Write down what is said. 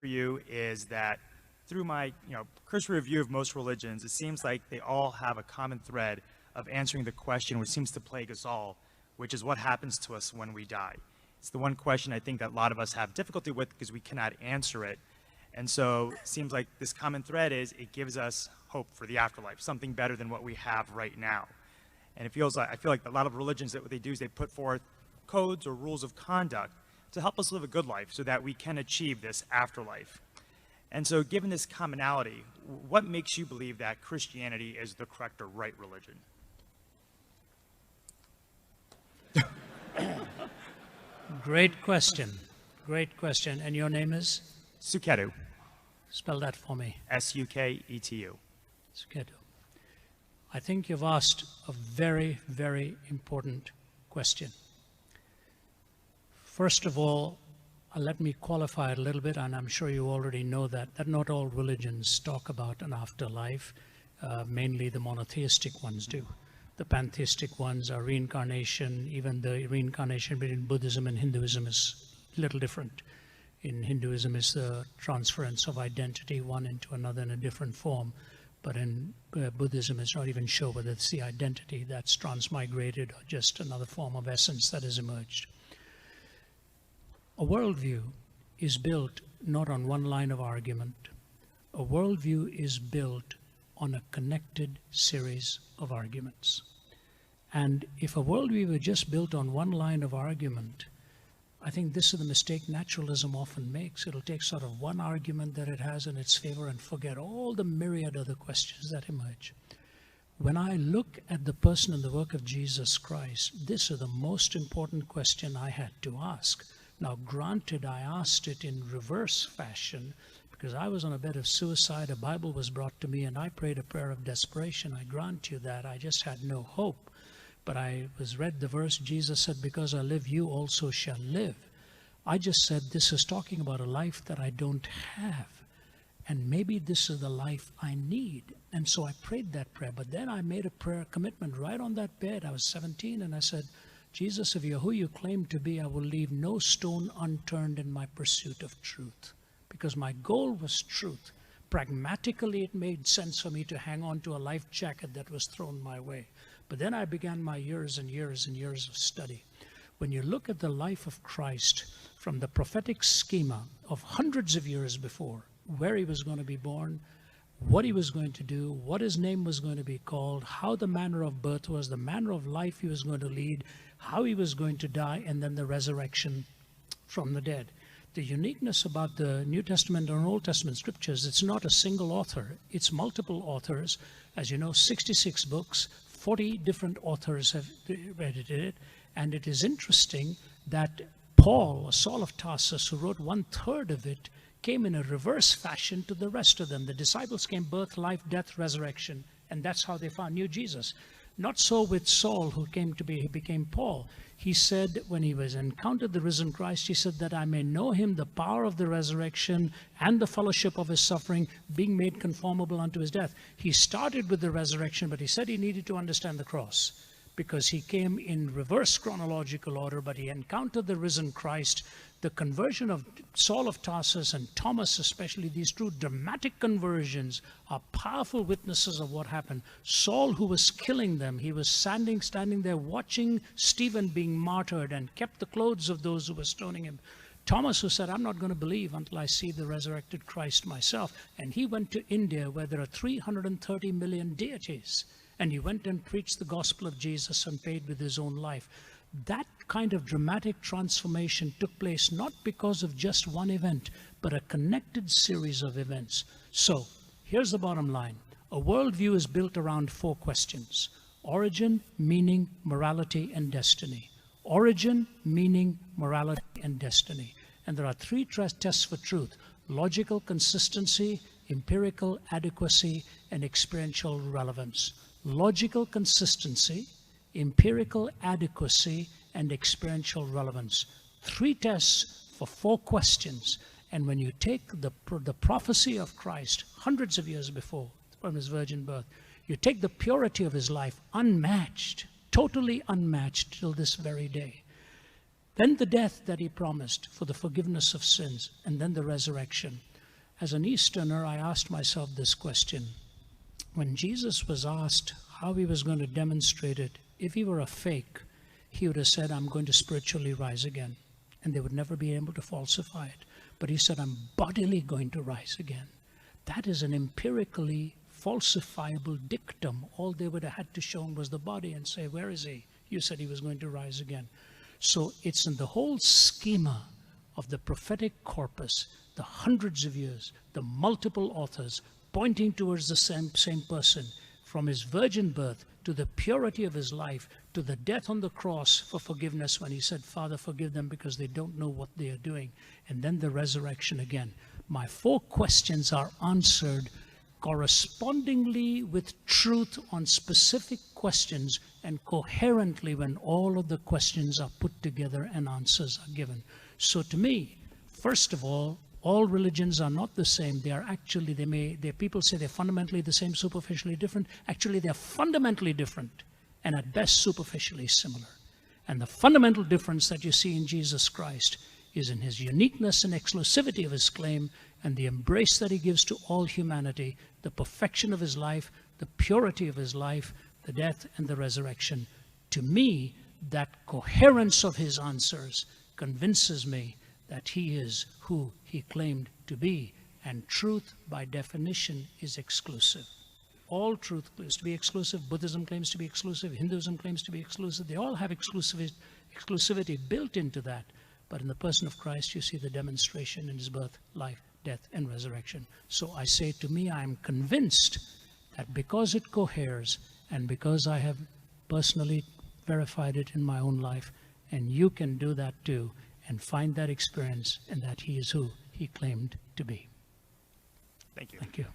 For you is that through my cursory review of most religions, it seems like they all have a common thread of answering the question which seems to plague us all, which is what happens to us when we die. It's the one question I think that a lot of us have difficulty with because we cannot answer it. And so it seems like this common thread is it gives us hope for the afterlife, something better than what we have right now. And it feels like, I feel like a lot of religions, that what they do is they put forth codes or rules of conduct to help us live a good life so that we can achieve this afterlife. And so given this commonality, what makes you believe that Christianity is the correct or right religion? Great question. Great question. And your name is? Suketu. Spell that for me. Suketu. Suketu. I think you've asked a very, very important question. First of all, let me qualify it a little bit, and I'm sure you already know that not all religions talk about an afterlife. Mainly the monotheistic ones do. The pantheistic ones are reincarnation. Even the reincarnation between Buddhism and Hinduism is a little different. In Hinduism, it's the transference of identity one into another in a different form. But in Buddhism, it's not even sure whether it's the identity that's transmigrated or just another form of essence that has emerged. A worldview is built not on one line of argument. A worldview is built on a connected series of arguments. And if a worldview were just built on one line of argument, I think this is the mistake naturalism often makes. It'll take sort of one argument that it has in its favor and forget all the myriad other questions that emerge. When I look at the person and the work of Jesus Christ, this is the most important question I had to ask. Now, granted, I asked it in reverse fashion because I was on a bed of suicide. A Bible was brought to me and I prayed a prayer of desperation. I grant you that. I just had no hope. But I read the verse, Jesus said, because I live, you also shall live. I just said, this is talking about a life that I don't have. And maybe this is the life I need. And so I prayed that prayer. But then I made a prayer commitment right on that bed. I was 17 and I said, Jesus, if you're who you claim to be, I will leave no stone unturned in my pursuit of truth. Because my goal was truth. Pragmatically, it made sense for me to hang on to a life jacket that was thrown my way. But then I began my years and years and years of study. When you look at the life of Christ from the prophetic schema of hundreds of years before, where he was going to be born, what he was going to do, what his name was going to be called, how the manner of birth was, the manner of life he was going to lead, how he was going to die, and then the resurrection from the dead. The uniqueness about the New Testament and Old Testament scriptures, it's not a single author, it's multiple authors. As you know, 66 books, 40 different authors have edited it, and it is interesting that Paul, Saul of Tarsus, who wrote 1/3 of it, came in a reverse fashion to the rest of them. The disciples came birth, life, death, resurrection, and that's how they knew Jesus. Not so with Saul, who he became Paul. He said, when he was encountered the risen Christ, he said that I may know him, the power of the resurrection and the fellowship of his suffering, being made conformable unto his death. He started with the resurrection, but he said he needed to understand the cross because he came in reverse chronological order, but he encountered the risen Christ. The conversion of Saul of Tarsus and Thomas, especially, these two dramatic conversions are powerful witnesses of what happened. Saul, who was killing them, he was standing there watching Stephen being martyred and kept the clothes of those who were stoning him. Thomas, who said, I'm not going to believe until I see the resurrected Christ myself. And he went to India, where there are 330 million deities. And he went and preached the gospel of Jesus and paid with his own life. That kind of dramatic transformation took place not because of just one event, but a connected series of events. So, here's the bottom line. A worldview is built around 4 questions: origin, meaning, morality, and destiny. Origin, meaning, morality, and destiny. And there are 3 tests for truth: logical consistency, empirical adequacy, and experiential relevance. Logical consistency, empirical adequacy, and experiential relevance. 3 tests for 4 questions. And when you take the prophecy of Christ hundreds of years before, from his virgin birth, you take the purity of his life, unmatched, totally unmatched till this very day. Then the death that he promised for the forgiveness of sins, and then the resurrection. As an Easterner, I asked myself this question. When Jesus was asked how he was going to demonstrate it, if he were a fake, he would have said, I'm going to spiritually rise again. And they would never be able to falsify it. But he said, I'm bodily going to rise again. That is an empirically falsifiable dictum. All they would have had to show was the body and say, where is he? You said he was going to rise again. So it's in the whole schema of the prophetic corpus, the hundreds of years, the multiple authors pointing towards the same person, from his virgin birth to the purity of his life, to the death on the cross for forgiveness when he said, Father, forgive them because they don't know what they are doing. And then the resurrection again. My 4 questions are answered correspondingly with truth on specific questions and coherently when all of the questions are put together and answers are given. So to me, first of all religions are not the same. They are actually, people say they're fundamentally the same, superficially different. Actually, they're fundamentally different and at best superficially similar. And the fundamental difference that you see in Jesus Christ is in his uniqueness and exclusivity of his claim and the embrace that he gives to all humanity, the perfection of his life, the purity of his life, the death and the resurrection. To me, that coherence of his answers convinces me that he is who he claimed to be. And truth, by definition, is exclusive. All truth claims to be exclusive. Buddhism claims to be exclusive. Hinduism claims to be exclusive. They all have exclusivity built into that. But in the person of Christ, you see the demonstration in his birth, life, death, and resurrection. So I say, to me, I am convinced that because it coheres and because I have personally verified it in my own life, and you can do that too, and find that experience and that he is who he claimed to be. Thank you. Thank you.